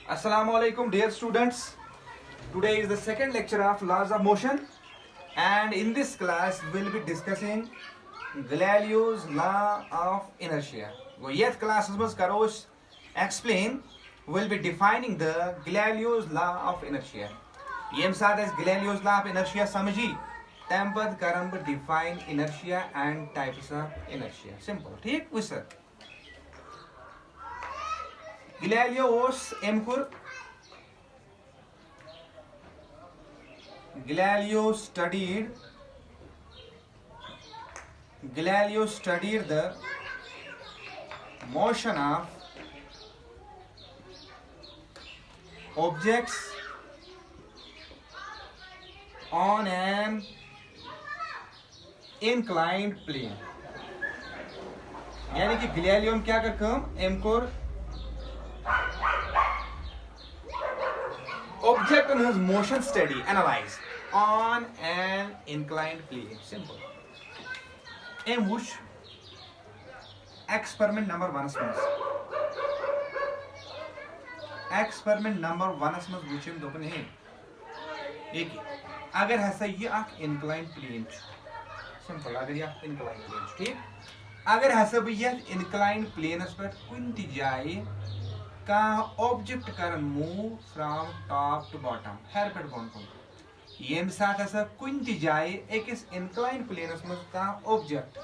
Assalamu alaikum, dear students. Today is the second lecture of laws of motion, and in this class we'll be discussing Galileo's law of inertia. Go yet class was karosh explain. We'll be defining the Galileo's law of inertia. Yem saad as Galileo's law of inertia samjhi. Tempad karam define inertia and types of inertia. Simple. ठीक विसर. Galileo was emkur. Galileo studied the motion of objects on an inclined plane. यानी कि Galileo क्या कर काम Amcor object and his motion study analyze on an inclined plane. Simple. In which experiment number 1 experiment number 1 which हम दोपन है एक अगर हसा ये आख inclined plane simple अगर ये inclined plane ठीक अगर हसा भी ये inclined plane पर कुंती जाए का ऑब्जेक्ट कर move from top to bottom हेर पे बोन को येम साथ ऐसा कुंती जाए एक इस इंक्लाइन प्लेनस में का ऑब्जेक्ट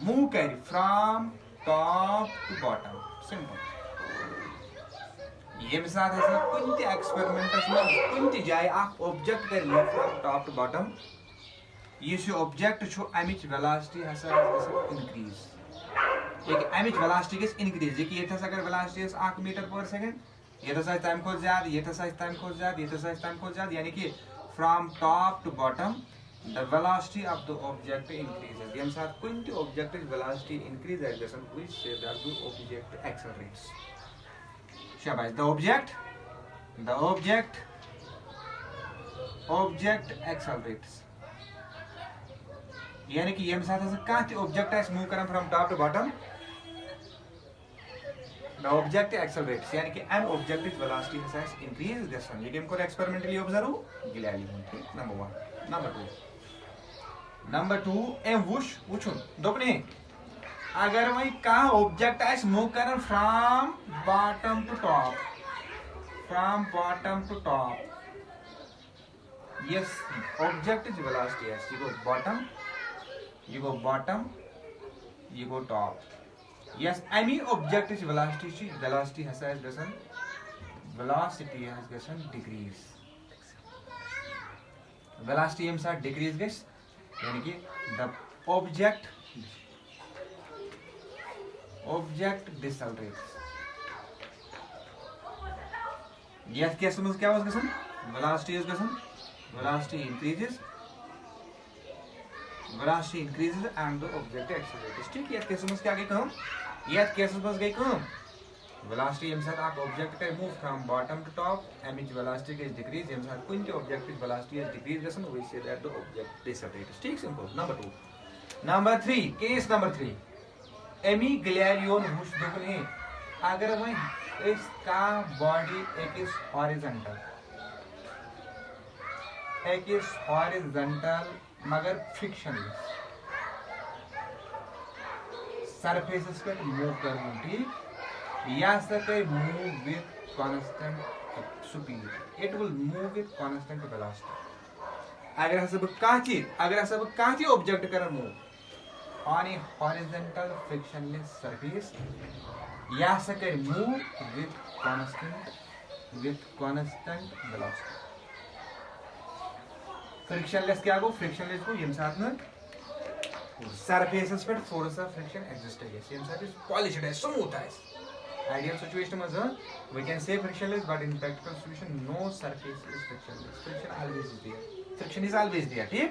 मूव कर from top to bottom simple येम साथ ऐसा कुंती एक्सपेरिमेंटस में कुंती जाए आप ऑब्जेक्ट कर move from top to bottom ये जो ऑब्जेक्ट जो अमिच वेलोसिटी ऐसा इंक्रीज एक अमिच वेलोसिटी गस इंक्रीज ये थस अगर वेलोसिटी 1 मीटर पर सेकंड ये थस टाइम को ज्यादा ये थस टाइम को ज्यादा ये थस टाइम को ज्यादा यानी कि from top to bottom the velocity of the object increases यम साथ कोई ऑब्जेक्ट वेलोसिटी इंक्रीज है गसन we say that the object accelerates शाबाश द ऑब्जेक्ट एक्सेलरेट्स यानी कि यम साथ का ऑब्जेक्ट है मूव करन from top to bottom the object accelerates यानी कि an object velocity has increased this one ये गेम को experimentally observe Galileo ठीक number 2 ए वुचुन दोपने अगर वही का ऑब्जेक्ट है मूव करन from bottom to top yes object is velocity है you go top yes any object is velocity has decrease velocity हम साथ decrease गस यानी कि the object decelerates yes case में क्या होगा गसन velocity increases and the object accelerates ठीक है केस में क्या आगे काम ये केस में गई काम वेलोसिटी हम साथ आप ऑब्जेक्ट का move from bottom to top एमिच वेलोसिटी का डिक्रीज हम साथ कोई ऑब्जेक्ट की वेलोसिटी इज डिक्रीज गसन we say that the object decelerates ठीक सिंपल नंबर 3 केस नंबर 3 एमी गैलीलियो ने हुश दोने अगर वह इसका बॉडी एक इज हॉरिजॉन्टल मगर फ्रिक्शनलेस सरफेसेस पे मूव करना ठीक या सके move with constant speed it will move with constant velocity अगर हसे काची ऑब्जेक्ट कर move on A horizontal frictionless surface या सके move with constant velocity frictionless क्या गो फ्रिक्शनलेस को यम साथ में सरफेसेस पे थोड़ा सा फ्रिक्शन एग्जिस्ट है यम साथ इज पॉलिश्ड है स्मूथ है आइडियल सिचुएशन में we can say frictionless but in practical situation no surface is frictionless friction is always there ठीक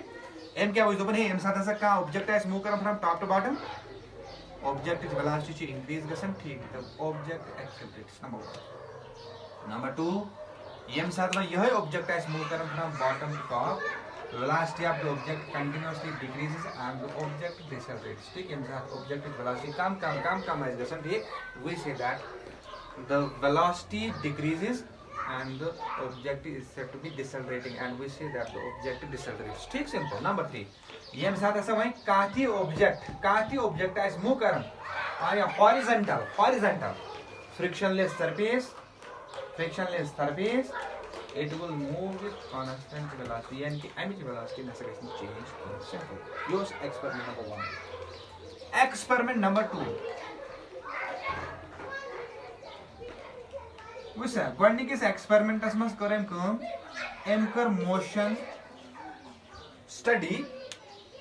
एम क्या होइस दोपन है एम साथ ऐसा का ऑब्जेक्ट है मूव करन from top to bottom object is velocity increase गसन ठीक द ऑब्जेक्ट एक्सेलरेट्स नंबर 2 यम साथ में यह ऑब्जेक्ट है मूव करन from bottom to top velocity of the object continuously decreases and the object decelerates. ठीक है, object velocity come as doesn't ठीक, we say that the velocity decreases and the object is said to be decelerating, and we say that the object decelerates. ठीक simple. Number 3 ये साथ ऐसा वही काती object as move करन आया horizontal frictionless surface, it will move with constant velocity, and image velocity nasa gets change. Simple. Use experiment number 1. Experiment number 2. What's that? Goldnick's experiment as much correct कर motion study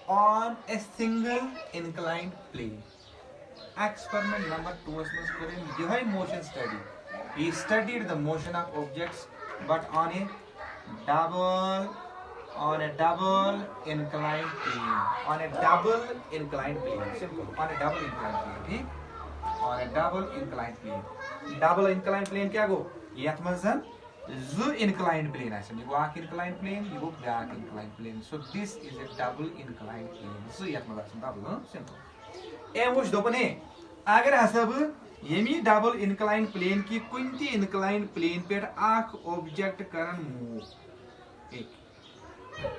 on a single inclined plane. Experiment number 2 as much correct यह motion study. He studied the motion of objects but on a double inclined plane. On a double inclined plane. Simple. On a double inclined plane. ठीक? On a double inclined plane. Double inclined plane क्या गो? यह मज़न z inclined plane आइए. ये वाक inclined plane, ये वो back inclined plane. So this is a double inclined plane. So यह मज़न double. Simple. वो जो बने अगर हसब यमी डबल इनक्लाइन प्लेन की कुंती इनक्लाइन प्लेन पे आख ऑब्जेक्ट करन मूव एक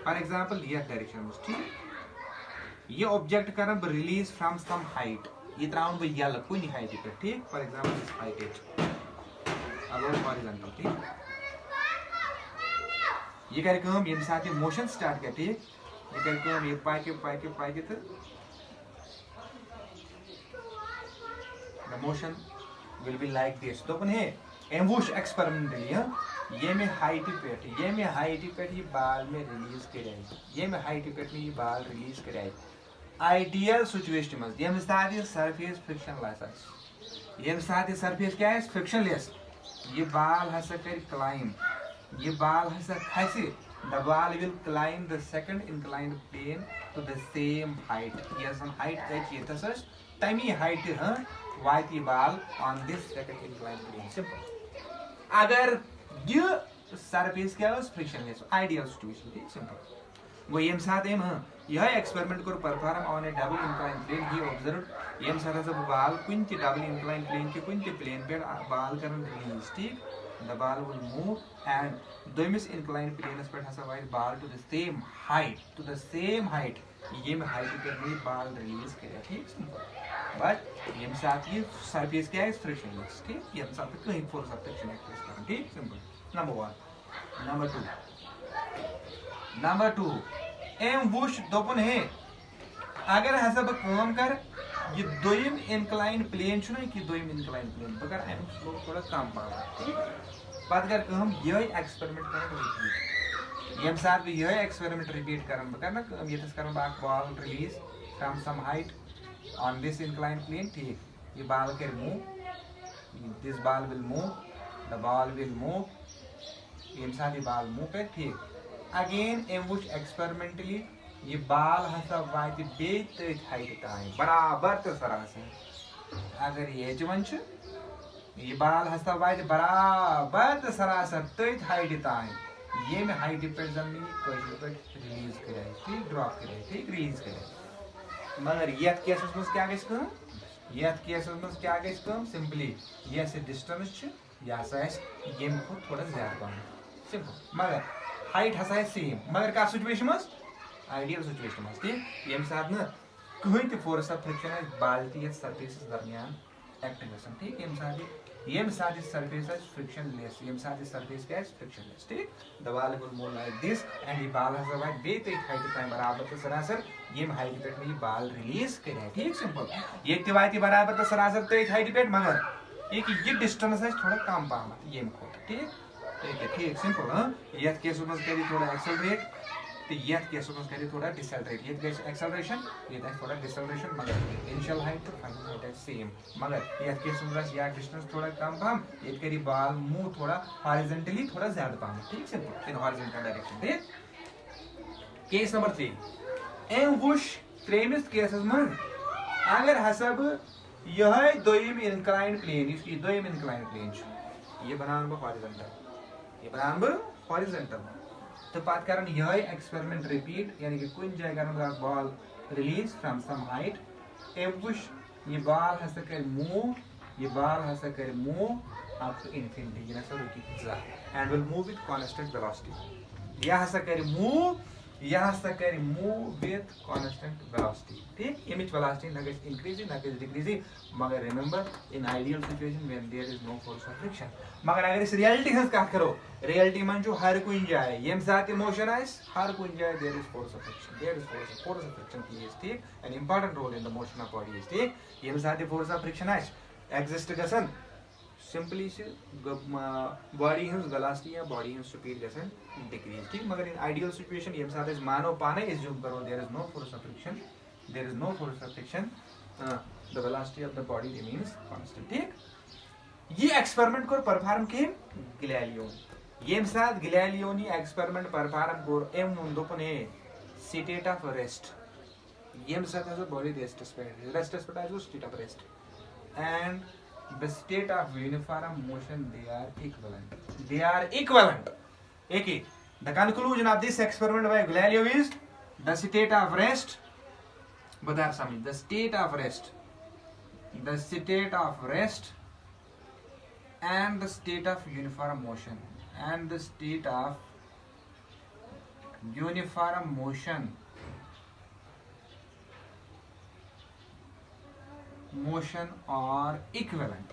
फॉर एग्जांपल ये डायरेक्शन में ठीक ये ऑब्जेक्ट करन रिलीज फ्रॉम सम हाइट ये त्राउन बे यल कुनी हाइट पे ठीक for example this height is अलोर हॉरिजॉन्टल ठीक ये कर काम ये साथ ये मोशन स्टार्ट करते ये कर काम ये पाके तो the motion will be like this. तो अपन है ambush experiment लिया ये में हाइट पे ये बाल में रिलीज कराई ये में हाइट पे ये बाल रिलीज कराई आइडियल सिचुएशन में ये मिसाल ये सरफेस फ्रिक्शनलेस ये मिसाल ये सरफेस क्या है फ्रिक्शनलेस ये बाल हसा कर क्लाइंब ये बाल हसा खसे the ball will climb the second inclined plane to the same height. Yes, some height that ये तो सच tiny height है वाइट ये ball on this second inclined plane. Simple. अगर ये सरफेस क्या है फ्रिक्शनलेस आइडियल सिचुएशन ठीक सिंपल वो ये साथ है यह एक्सपेरिमेंट को perform on a double incline plane ही ऑब्जर्व ये साथ जब बाल कुंती डबल इंक्लाइन प्लेन के कुंती प्लेन पे बाल करन रिलीज ठीक the ball will move and दोइमिस inclined plane पर हसा white ball to the same height ये में height पे नहीं ball release करे ठीक सिंपल but ये साथ ये सरफेस क्या है फ्रिक्शनलेस ठीक ये साथ कहीं फोर्स ऑफ फ्रिक्शन एक्ट करना ठीक सिंपल नंबर 1 नंबर 2 एम्बुश दोपन है अगर हसा ब काम कर ये दोइम इंक्लाइन प्लेन छु ना कि दोइम इंक्लाइन प्लेन बगर एम स्लोप थोड़ा कम पावा ठीक बात कर हम यही एक्सपेरिमेंट करन रिपीट यम साथ भी यही एक्सपेरिमेंट रिपीट करन बगर ना ये तस करन बाक ball release from some height on this incline plane ठीक ये बॉल कर move this ball will move the ball will move यम साथ ये बॉल मूव कर ठीक अगेन एम्बुश एक्सपेरिमेंटली ये बाल हसा वाइट बेत हाइट ताई बराबर तो सरासर अगर ये जवन छ ये बाल हसा वाइट बराबर तो सरासर तथ हाइट ताई ये में हाइट पे जमी कोई रिलीज करे ठीक ड्रॉप करे ठीक रिलीज करे मगर यत केसेस में क्या गइस कम यत केसेस में क्या गइस कम सिंपली ये से डिस्टेंस छ या से ये में थोड़ा ज्यादा कम सिंपल मगर हाइट हसा है सेम मगर का सिचुएशन में आइडियल सिचुएशन में ठीक ये साथ ना कहीं तो फोर्स ऑफ फ्रिक्शन है बाल्टी या सरफेस दरमियान एक्ट गसन ठीक ये साथ इस सरफेस है फ्रिक्शनलेस ये साथ इस सरफेस क्या है फ्रिक्शनलेस ठीक the ball will move like this and the ball has a white बेत हाइट टाइम बराबर तो सरासर ये हाइट पे में बॉल रिलीज करे ठीक सिंपल ये तिवाइती बराबर तो सरासर तो हाइट पे मगर एक ये डिस्टेंस है थोड़ा कम पामा ये को ठीक ठीक सिंपल हां ये केस में करी थोड़ा एक्सेलरेट तो ये केस में करी थोड़ा डिसेलरेट ये केस एक्सेलरेशन ये थोड़ा डिसेलरेशन मगर इनिशियल हाइट तो फाइनल हाइट है सेम मगर ये केस में या डिस्टेंस थोड़ा कम पाम ये करी बॉल मूव थोड़ा हॉरिजॉन्टली थोड़ा ज्यादा पाम ठीक सिंपल इन हॉरिजॉन्टल डायरेक्शन ठीक केस नंबर 3 एम्बुश त्रेमिस केसेस में अगर हसब यह दोइम इंक्लाइंड प्लेन इसकी दोइम इंक्लाइंड प्लेन ये बनान बो हॉरिजॉन्टल तो बात करन यह एक्सपेरिमेंट रिपीट यानी कि कुछ जगह करन ball release from some height एम्बुश ये बॉल हसा कर मूव up to infinity यह हसा रुकी जा and will move with constant velocity यह हसा कर move with constant velocity ठीक यमिच velocity ना गस increasing ना गस decreasing मगर remember in ideal situation when there is no force of friction मगर अगर इस reality हंस कहा करो reality मन जो हर कोई जाए यम साथ motion आइस हर कोई जाए there is force of friction plays ठीक an important role in the motion of body is ठीक यम साथ force of friction ice exist गसन simply से body हंस velocity या body हंस speed गसन decrease ठीक मगर in ideal situation यम साथ मानो पाने assume करो there is no force of friction the velocity of the body remains constant ठीक ये एक्सपेरिमेंट को परफॉर्म के गिलेलियोनी यम साथ गिलेलियोनी एक्सपेरिमेंट परफॉर्म कोर एम दोपने स्टेट ऑफ रेस्ट यम साथ हस बॉडी रेस्ट पे is state of rest and the state of uniform motion they are equivalent okay the conclusion of this experiment by Galileo is the state of rest बता समझ the state of rest and the state of uniform motion are equivalent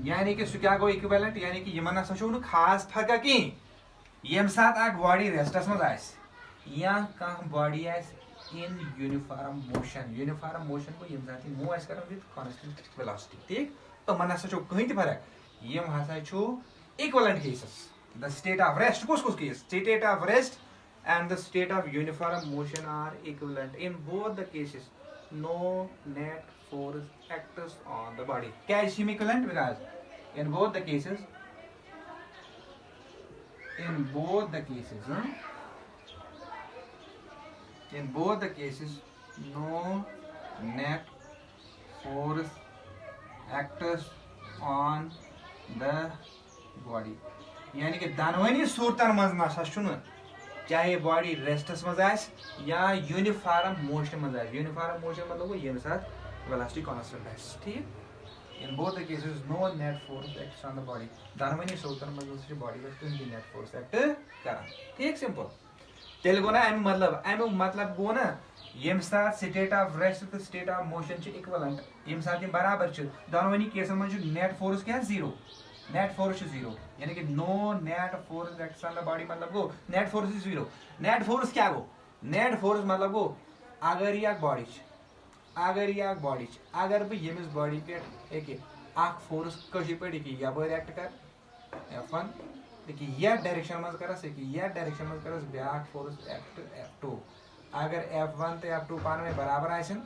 यानी कि सु क्या गो equivalent यानी कि Yemen हसा छु खास फर्क की यम साथ अक बॉडी रेस्टस मज आइस या कह बॉडी आइस इन यूनिफॉर्म मोशन को यम साथ मूव आइस करन विद कांस्टेंट वेलोसिटी ठीक तो मन हसा छु कहीं फर्क यम हसा छु equivalent cases the state of rest कुछ case state of rest and the state of uniform motion are equivalent in both the cases no net force acts on the body क्या is equivalent because in both the cases no net force acts on the body यानी कि दानवनी सूरतन मज नसा छु चाहे body रेस्टस मज आस या यूनिफॉर्म मोशन मज आस यूनिफॉर्म मोशन मतलब यम साथ वेलोसिटी कांस्टेंट आस ठीक in both the cases no net force acts on the body दानवनी सूरतन मज बॉडी पर कोई नेट फोर्स एक्ट करन ठीक सिंपल तेल गो ना एम मतलब गो ना यम साथ स्टेट ऑफ रेस्ट तो स्टेट ऑफ मोशन च इक्विवेलेंट यम साथ बराबर च दानवनी केसन मज नेट फोर्स क्या zero net force is zero यानी कि no net force acts on the body मतलब गो net force is zero net force क्या गो नेट फोर्स मतलब गो अगर ये बॉडी अगर बह यमिस बॉडी पे एक फोर्स कशी पे यपर एक्ट कर F1 यह डायरेक्शन मज करस ब्या फोर्स एक्ट F2 अगर F1 तो F2 पान बराबर आसन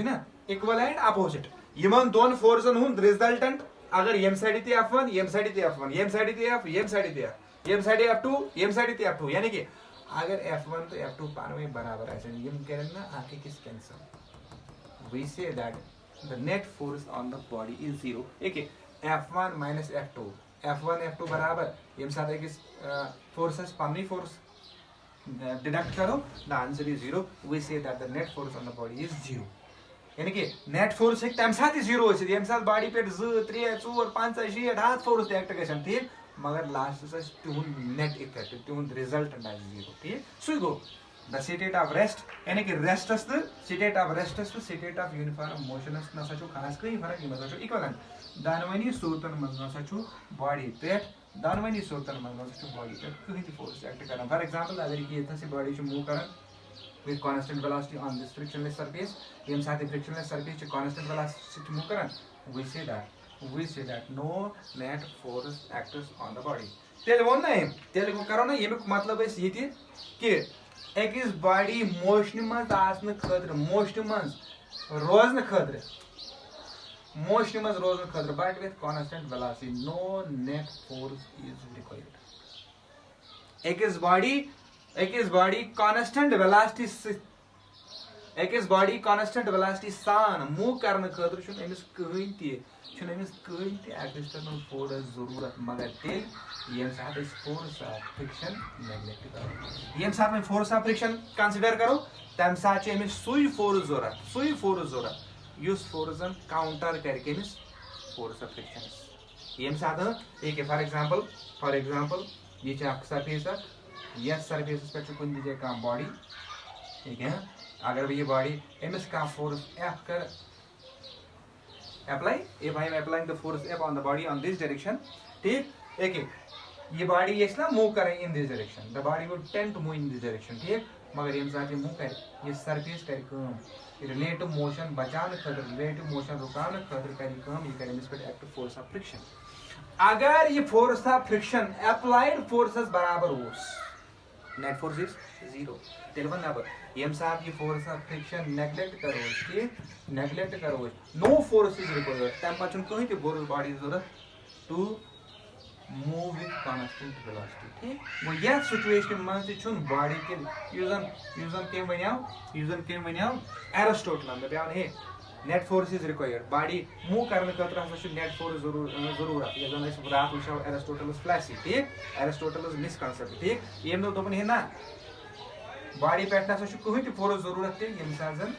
ना इक्विवेलेंट अपोजिट यमन दोन फोर्सन हुंद रिजल्टेंट अगर यम साइड ते F1 यम साइड ते F1 यम साइड ते F यम साइड ते F यम साइड F2 यम साइड ते F2 यानी कि अगर F1 तो F2 पानवे बराबर आसन यम करन ना आके किस cancel we say that the net force on the body is zero okay F1 minus F2 F2 बराबर यम साथ किस फोर्सेस पानी फोर्स डिडक्ट करो the answer is zero we say that the net force on the body is zero यानी कि net force एक तम साथ जीरो यम साथ बॉडी पे 2 3 4 5 6 7 फोर्स एक्ट गसन ठीक मगर लास्ट तुहद नेट इफेक्ट तुहद रिजल्टेंट आज जीरो ठीक सु go the state of rest यानी कि रेस्टस तो स्टेट ऑफ यूनिफॉर्म मोशनस नसा छु खास कहीं फर्क यम छु इक्विवेलेंट दानवनी सूरतन मज नसा छु बॉडी पे दानवनी सूरतन मज नसा छु बॉडी पे कहीं फोर्स एक्ट करन फॉर एग्जांपल अगर ये था से बॉडी छु मूव करन with constant velocity on this frictionless surface yam sath frictionless surface ch constant velocity to move karan we say that no net force acts on the body tel go karo na yemuk matlab is yeti ki ekis body motion maz asna khadr motion maz rozna khadr but with constant velocity no net force is required ekis body constant velocity सान move करने खतर छु amiss कहीं ते external force जरूरत मगर तेल यम साथ इस फोर्स ऑफ फ्रिक्शन नेग्लेक्ट करो यम साथ में फोर्स ऑफ फ्रिक्शन कंसीडर करो तम साथ एमिस सुई फोर्स जरूरत युस फोर्स काउंटर कर फोर्स ऑफ फ्रिक्शन ये साथ एक फॉर एग्जांपल ये सरफेस ये सरफेस पे कुन दी जाए बॉडी ठीक है अगर बह ये बॉडी अमिस फोर्स एफ कर apply if I am applying the force F on the body on this direction ठीक एक ये body ये ना move करें in this direction the body would tend to move in this direction ठीक मगर ये साथ move करे ये surface करे काम relative motion बचाने खतर relative motion रुकाने खतर करे काम ये करे इस पर active force of friction अगर ये force of friction applied forces बराबर हो net force is 0 तेलवन नबर यम साथ ये force of friction neglect करो कि neglect करो no force is required तम पचन कोई ते force body जरूरत to move with constant velocity ठीक वो यह situation में से चुन body के यूजन के बनियाव एरिस्टोटल ने बयान है net force is required body move करने खतर हसा net force जरूरत ये जन इस रात उछाव एरिस्टोटल फ्लैसी ठीक एरिस्टोटल मिसकंसेप्ट ठीक ये में तो है ना body पे ना सो कोई ते force जरूरत है ये मिसाल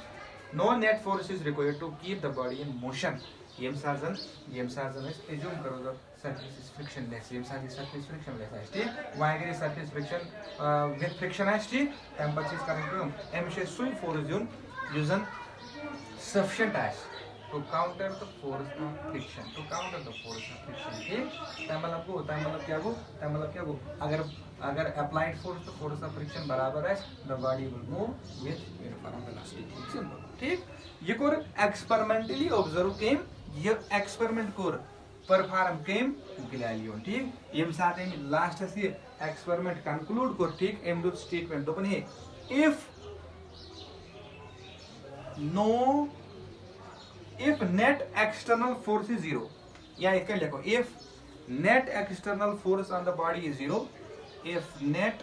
no net force is required to keep the body in motion ये मिसाल इस assume करो the surface is frictionless ये मिसाल surface frictionless है ठीक why अगर surface friction with friction है ठीक तम पर चीज करने को एमिशे सुई force जोन यूजन sufficient as to counter the force of friction ठीक तम मतलब क्या गो अगर applied force तो force of friction बराबर है the body will move with uniform velocity simple ठीक ये कोर experimentally observe केम ये experiment कोर perform केम गिलालियो ठीक यम साथ में लास्ट से experiment conclude कोर ठीक एम दो statement दोपन है if net external force is 0 या इसका लिखो if net external force on the body is 0 if net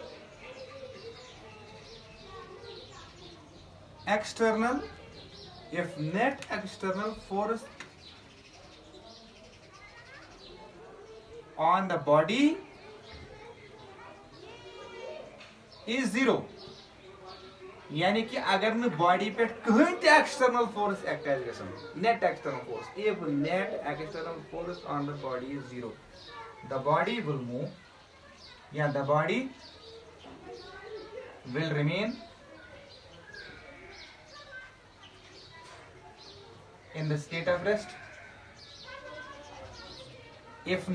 external force on the body is 0 यानी कि अगर न बॉडी पे कहीं ते एक्सटर्नल फोर्स एक्ट आइज गसन net external force if net external force on the body is 0 the body will move yeah the body will remain in the state of rest if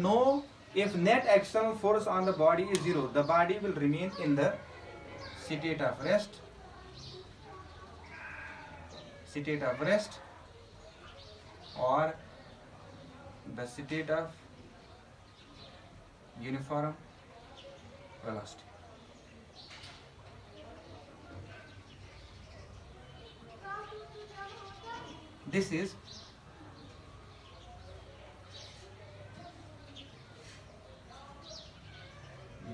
net external force on the body is 0 the body will remain in the state of rest or the state of uniform velocity this is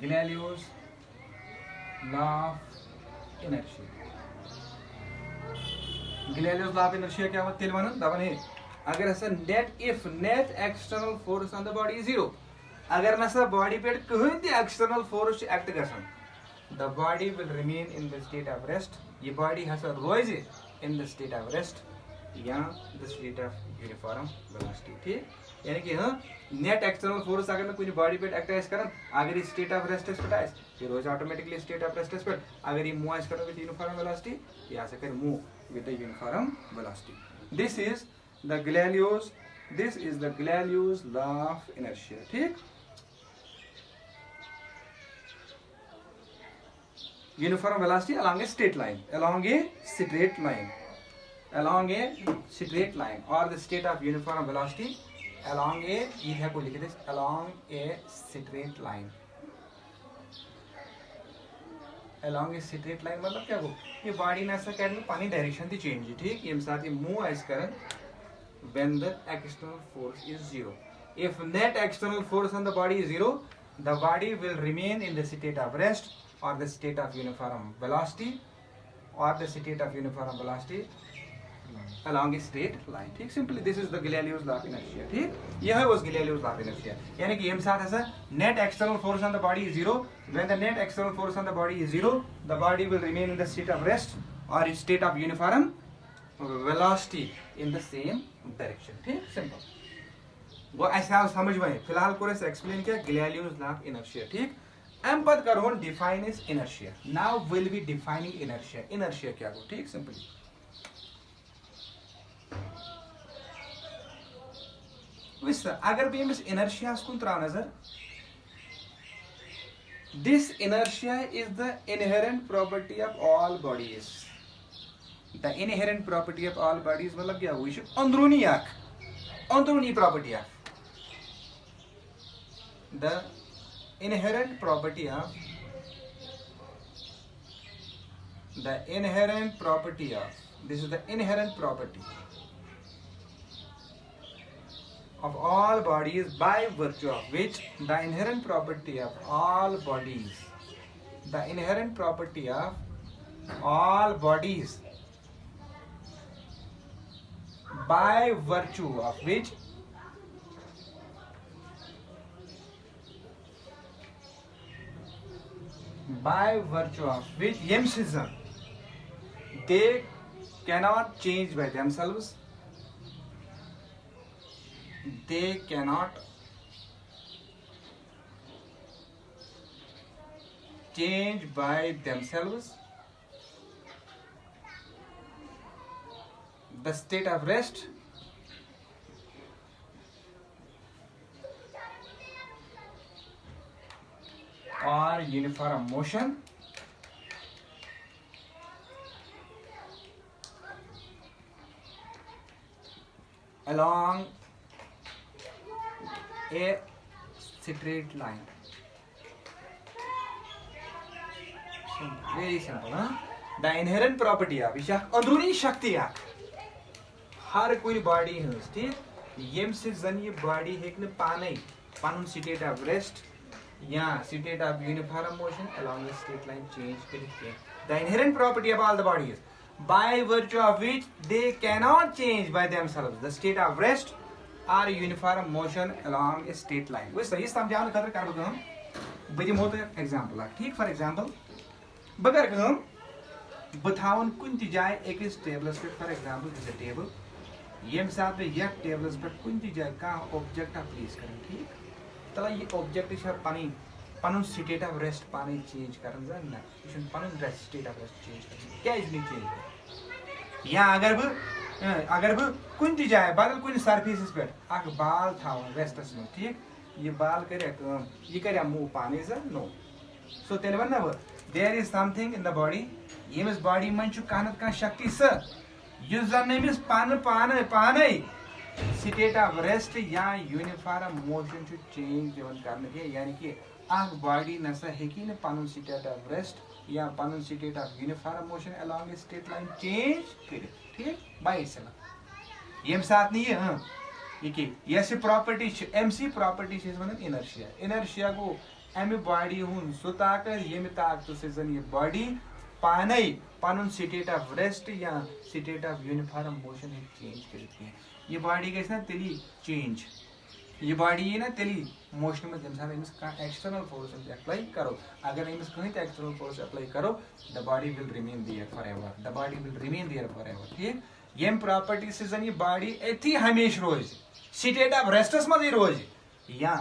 Galileo's law of inertia Galileo's law of inertia क्या होता है तेलवाना दावन है अगर ऐसा net external force on the body is 0 अगर नसा body पे कहीं भी external force act करसान the body will remain in the state of rest ये body हसा रोज़ in the state of rest या the state of uniform velocity ठीक यानी कि हाँ net external force अगर न कोई body पे act करन अगर ये state of rest पे आए ये रोज़ automatically state of rest पे अगर ये move करो with uniform velocity यहाँ से कर move with the uniform velocity this is the Galileo's law of inertia ठीक uniform velocity along a straight line or the state of uniform velocity along a straight line मतलब क्या हो ये body ने ऐसा करने पानी डायरेक्शन थी चेंज ठीक ये साथ ये मूव आइस करन when the external force is 0 if net external force on the body is 0 the body will remain in the state of rest or the state of uniform velocity along a straight line ठीक simply this is the Galileo's law of inertia ठीक यह was Galileo's law of inertia यानी कि ये साथ ऐसा net external force on the body is 0 when the net external force on the body is 0 the body will remain in the state of rest or state of uniform velocity in the same direction. ठीक, simple वो ऐसे आओ समझ में. फिलहाल को explain किया Galileo's law of inertia. ठीक, अम पद करो define is inertia. Now will be defining inertia. Inertia क्या गो. ठीक, सिंपली वस अगर बह अमिस इनर्शिया कुन त्रा नजर. This inertia is the inherent property of all bodies. The inherent property of all bodies मतलब क्या हुई है अंदरूनी property of the inherent property of this is the inherent property of all bodies by virtue of which the inherent property of all bodies by virtue of which they cannot change by themselves. They cannot change by themselves the state of rest or uniform motion along a straight line. Very simple, huh? The inherent property of अंदरूनी शक्ति हर कोई body हज. ठीक, यम जन यह body हेक्न पाने पन स्टेट ऑफ रेस्ट या state of uniform motion along a straight line change करित. The inherent property of all the bodies by virtue of which they cannot change by themselves the state of rest or uniform motion along a straight line. वो सही समझाने खतर कर Burgman बह दिमो तो example. ठीक, for example बह कर कम बह थावन कुन ति जाय एकस टेबलस पे. For example this a table. यम साथ में यह टेबलस पे कुन ति जाय का ऑब्जेक्ट प्लेस करन. ठीक, तला ये ऑब्जेक्ट छ पन स्टेट ऑफ रेस्ट पाने चेंज करन जा ना ये पन स्टेट ऑफ रेस्ट चेंज करन क्या इज नहीं चेंज. या अगर बह कुन ति जाय बदल कुन सरफेस पे अख बाल थावन रेस्टस में. ठीक, ये बाल कर ये कर मूव पाने जा नो. सो तेल वन ना there is something in the body यमिस बॉडी मन कह शक्ति सह जन पाने स्टेट ऑफ रेस्ट या यूनिफॉर्म मोशन चेंज दिवन कर. यानी कि अख बॉडी नसा हेकी न पन स्टेट ऑफ रेस्ट या पन state of uniform motion along a straight line change कर. ठीक, बाय इटसेल्फ यम साथ नहीं ये प्रॉपर्टी एमसी प्रॉपर्टी वन इनर्शिया. इनर्शिया गो अमि बॉडी हूं सो ताकत यमि ताकत से जन ये बॉडी पाने पन स्टेट ऑफ रेस्ट या state of uniform motion change कर. ये बॉडी गई ना तेली चेंज. ये बॉडी यी ना तेली मोशन में जम साथ कह एक्सटर्नल फोर्स अप्लाई करो. अगर अमिस कहीं एक्सटर्नल फोर्स अप्लाई करो the body will remain there forever. ठीक, यम प्रॉपर्टी से जन ये बॉडी अथी हमेश रोज स्टेट ऑफ रेस्टस मज रोज या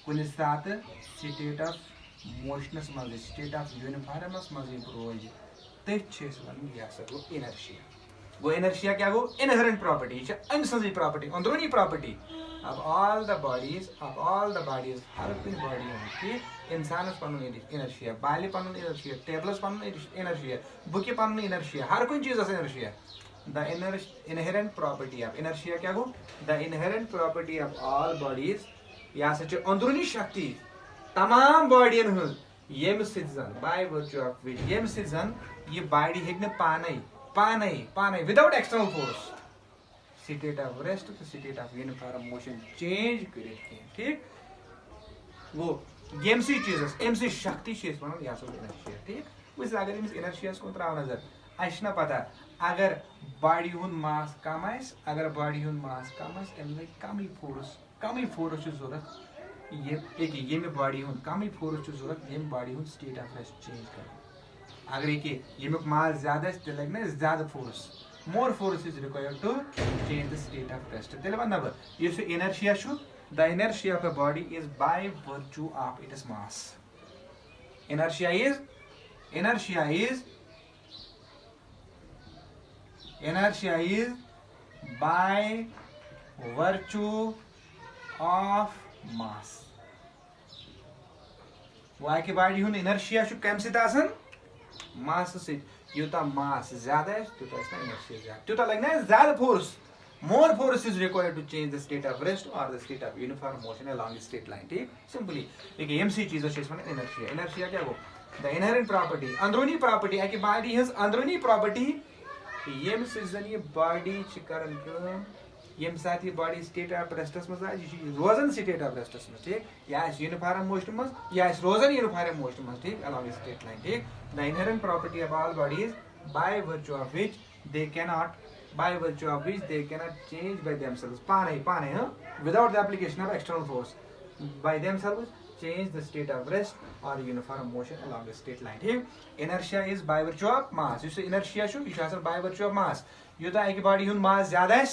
कुन साथ स्टेट ऑफ मोशनस मज स्टेट ऑफ यूनिफॉर्मस मज रोज तथ वन यह गो इनर्शिया. गो इनर्शिया क्या गो इनहेरेंट प्रॉपर्टी. अम सज प्रॉपर्टी अंदरूनी property of all the bodies हर कुन बॉडी हूं. ठीक, इंसानस पन इनर्शिया, बाले पन इनर्शिया, टेबलस पन इनर्शिया, बुके पन इनर्शिया, हर कुन चीज inertia. The inherent property of inertia क्या गो the inherent property of all bodies यह अंदरूनी शक्ति तमाम बॉडियन हज यम सन बाय वर्च्यू ऑफ विच यम सन ये बॉडी हेक्न पाने without external force state of rest तो state of uniform motion change कर. ठीक, वो यमसी चीज एमसी शक्ति वन यह इनर्शिया. ठीक, वैसे अगर अमिस इनर्शिया को त्रा नजर अच्छ पता अगर बॉडी हुंद मास कम अगर बॉडी हुंद मास कम अम लगे कम फोर्स जरूरत ये बॉडी हुंद कम फोर्स जरूरत यम बॉडी हुंद स्टेट ऑफ रेस्ट चेंज कर. अगर ये यमुक मास ज्यादा तेल लगे ना ज्यादा force more force is required to change the state of rest. Tell one number. If inertia should, the inertia of a body is by virtue of its mass. Inertia is by virtue of mass. वह की body हुन inertia छु कम सित आसन मास से युता मास ज्यादा है तो इसका इनर्शिया ज्यादा तो लगना है ज्यादा force more force is required to change the state of rest or the state of uniform motion along a straight line. ठीक सिंपली एक एमसी चीज है इसमें इनर्शिया क्या वो the inherent property अंदरूनी प्रॉपर्टी है कि बॉडी हंस अंदरूनी प्रॉपर्टी यम से ये बॉडी छ करन काम यम साथ ये बॉडी स्टेट ऑफ रेस्टस में आ ये रोजन स्टेट ऑफ रेस्टस में ठीक या यूनिफॉर्म मोशन में या रोजन यूनिफॉर्म मोशन में ठीक along a straight line. ठीक the inherent property of all bodies by virtue of which they cannot change by themselves without the application of external force by themselves change the state of rest or uniform motion along a straight line. ठीक inertia is by virtue of mass. You say inertia should be by virtue of mass. युता एक body हुन mass ज़्यादा है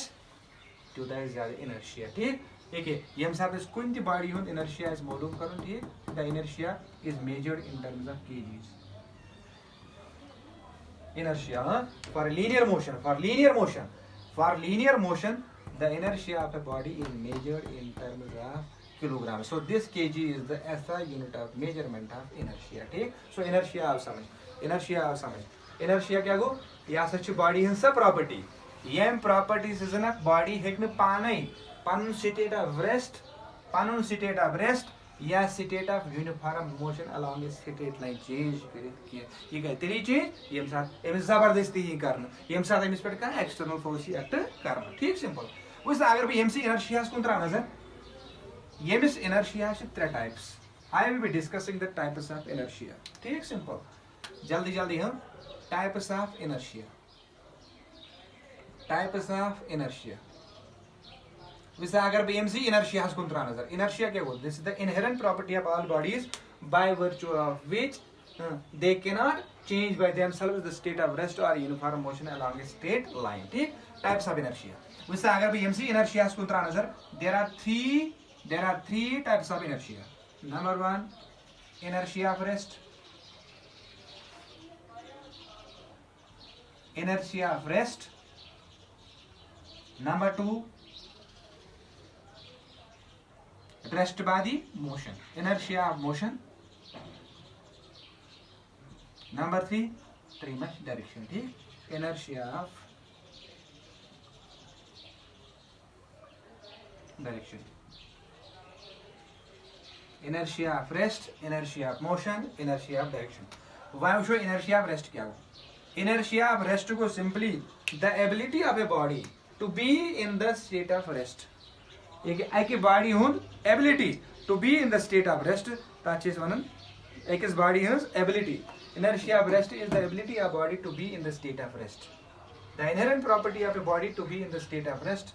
युता है ज़्यादा inertia. ठीक देखिए यम साथ इस कुछ ती body हुन inertia is मालूम करूँ ठीक the inertia is measured in terms of kgs. Inertia for linear motion the inertia of a body is measured in terms of kilograms. So this kg is the SI unit of measurement of inertia. ठीक so inertia आप समझ inertia क्या गो यह सच body hints property यम property से जना body हेक न पाने पानुन state of rest या state of uniform motion along a straight line change ये गए तेरी चीज ये साथ एम जबरदस्ती ही करना ये साथ एम इस पर का external force ही एक्ट करना ठीक सिंपल उस अगर भी एम सी inertia कौन तरह नजर ये मिस inertia से त्रे types I will be discussing the types of inertia ठीक सिंपल जल्दी हम types of inertia वैसे अगर भी एमसी इनर्शिया हस कुंत्रा नजर इनर्शिया क्या बोलते हैं this is the inherent property of all bodies by virtue of which they can not change by themselves the state of rest और uniform motion along a straight line ठीक टाइप्स ऑफ इनर्शिया वैसे अगर भी एमसी inertia हस कुंत्रा नजर there are three types of inertia number 1 inertia of rest number 2 rest by the motion inertia of motion number 3 much direction ठीक inertia of direction inertia of rest inertia of motion inertia of direction why show inertia of rest क्या हो inertia of rest को simply the ability of a body to be in the state of rest एक body हुन ability to be in the state of rest तथ one अकिस body हज ability inertia of rest is the ability of body to be in the state of rest the inherent property of a body to be in the state of rest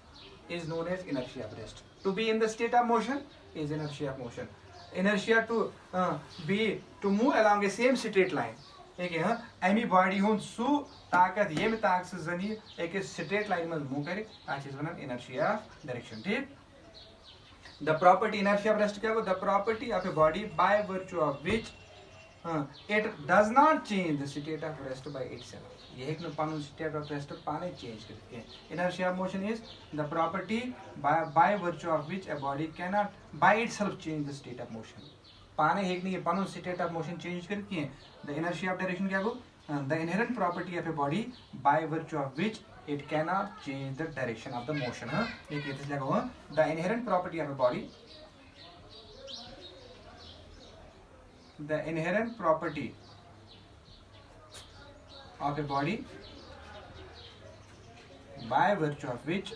is known as inertia of rest. To be in the state of motion is inertia of motion. Inertia to move along a same straight line. ठीक है अमी body हुन सु ताकत ये ताकत से जनी एक स्ट्रेट लाइन में मूव करे ताकि इस वनन इनर्शिया ऑफ डायरेक्शन ठीक the property inertia of rest क्या हो the property of a body by virtue of which it does not change the state of rest by itself ये एक न पानु state of rest पाने change करते हैं inertia of motion is the property by virtue of which a body cannot by itself change the state of motion पाने एक नहीं पानु state of motion change करते हैं the inertia of direction क्या हो the inherent property of a body by virtue of which it cannot change the direction of the motion एक ये लगा हुआ the inherent property of a body by virtue of which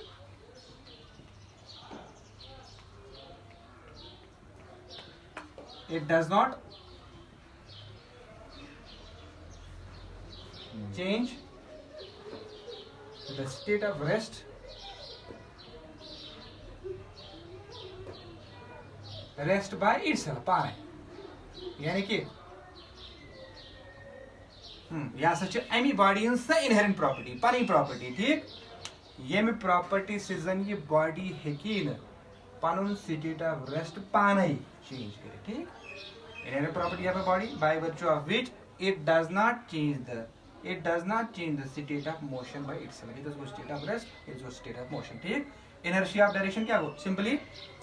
it does not change the state of rest by itself पाए यानी कि यह हसा अमी बॉडी हज इनहेरेंट प्रॉपर्टी पन प्रॉपर्टी ठीक ये प्रॉपर्टी से जन ये बॉडी हेकी न पन स्टेट ऑफ रेस्ट पाने चेंज कर ठीक inherent property of a body by virtue of which it does not change the state of motion by itself. It is state of rest, it is state of motion. ठीक inertia of direction क्या हो simply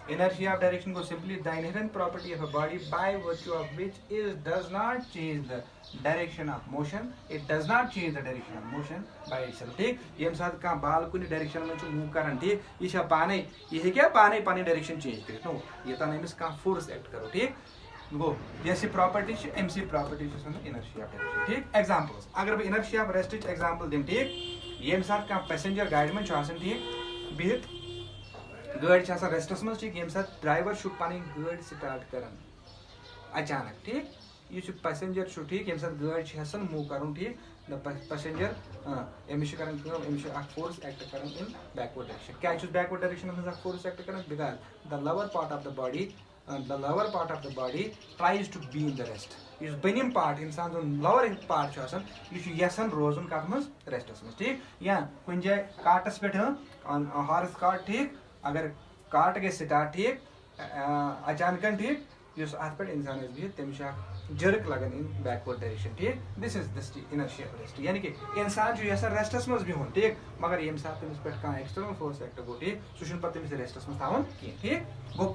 inertia of direction को simply the inherent property of a body by virtue of which it does not change the direction of motion. It does not change the direction of motion by itself. ठीक ये साथ का बाल कुनी direction में जो move करन ठीक ये शा पाने ये क्या पाने पाने direction change करे नो ये ता नहीं मिस का force act करो ठीक गो जैसे प्रॉपर्टी एमसी प्रॉपर्टी इनर्शिया ऑफ डायरेक्शन ठीक एग्जांपल्स अगर बह इनर्शिया ऑफ रेस्ट एग्जांपल दिम ठीक ये साथ का पैसेंजर गाड़ी में ठीक बिहित गाड़ी रेस्टस मज ठीक ये साथ ड्राइवर शुड पन गाड़ी स्टार्ट करन अचानक ठीक यह पैसेंजर ठीक ये साथ गाड़ी हसन मूव कर ठीक पैसेंजर अमिस फोर्स एक्ट कर इन बैकवर्ड डायरेक्शन क्या बैकवर्ड डायरेक्शन फोर्स एक्ट कर because the lower part of the body the lower part of the body tries to be in the rest. This benim part इंसान जो lower part जो आसन ये यसन रोज़न काट मस रेस्टस मस ठीक या कुछ जाय कार्टस पे हाँ हॉर्स कार्ट ठीक अगर कार्ट के स्टार्ट ठीक अचानक ठीक युस आठ पे इंसान इस भी तमिशा जर्क लगन इन बैकवर्ड डायरेक्शन ठीक this is the inertia of rest यानी कि इंसान जो यसन रेस्टस मस भी हों ठीक मगर ये साथ तमिस पे का एक्सटर्नल फोर्स एक्ट गो ठीक सुशन पर तमिस रेस्टस मस थावन ठीक गो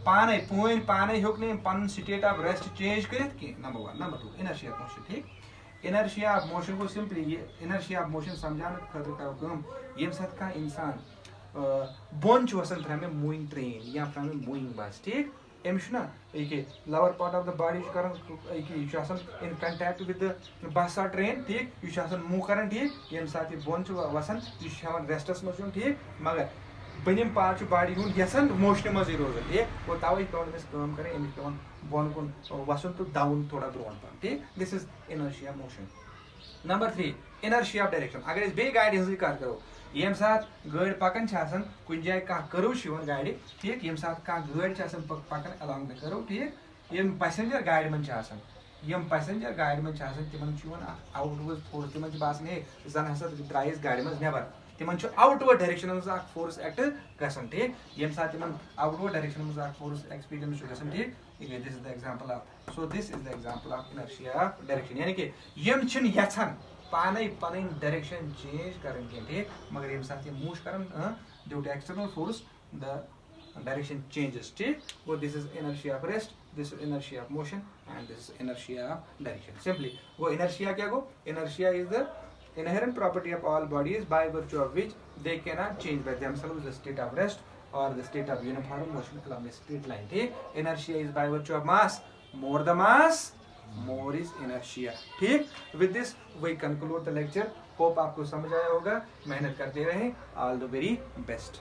पाने पून पाने होक नहीं पन स्टेट ऑफ रेस्ट चेंज कर number 1 number 2 inertia of motion ठीक इनर्शिया ऑफ मोशन को सिंपली ये इनर्शिया ऑफ मोशन समझाने खतर करो कम ये साथ का इंसान बोन वसन फ्रॉम ए मूविंग ट्रेन या फ्रॉम ए मूविंग बस ठीक एमश ना ये lower part of the body करन in contact with the bus और ट्रेन ठीक यह मूव कर ठीक ये साथ बोन वसन यह रेस्टस मज ठीक मगर बनिम पार्ट बॉडी हूँ यसन मोशन मज रोजन ठीक वो तवे पे करें अमिस पे बोन कुन वसन तो डाउन थोड़ा ब्रोन पन ठीक this is inertia motion number 3 inertia of direction अगर बे गाड़ी हज कत करो ये साथ गाड़ी पकन कुछ जाए कर्व गाड़ी ठीक ये साथ गाड़ी पकन अलॉन्ग द कर्व ठीक ये पैसेंजर गाड़ी मन यम पैसेंजर गाड़ी मन तिमन आउटवर्ड फोर्स तिमन बासन हे जन हसा द्राइस गाड़ी मज नेबर तिमन आउटवर्ड डायरेक्शन मज फोर्स एक्ट गसन ठीक ये साथ तिमन आउटवर्ड डायरेक्शन मज फोर्स एक्सपीरियंस गसन ठीक this is the example of so this is the example of inertia of direction यानी कि यम छिन यछन पाने पन डायरेक्शन चेंज करन के ठीक मगर ये साथ ये मूव करन due to external force the direction changes ठीक वो this is inertia of rest this is inertia of motion and this is inertia of direction simply वो inertia क्या go inertia is the inherent property of all bodies by virtue of which they cannot change by themselves the state of rest or the state of uniform motion along a straight line ठीक inertia is by virtue of mass more the mass more is inertia ठीक with this we conclude the lecture hope आपको समझ आया होगा मेहनत करते रहें all the very best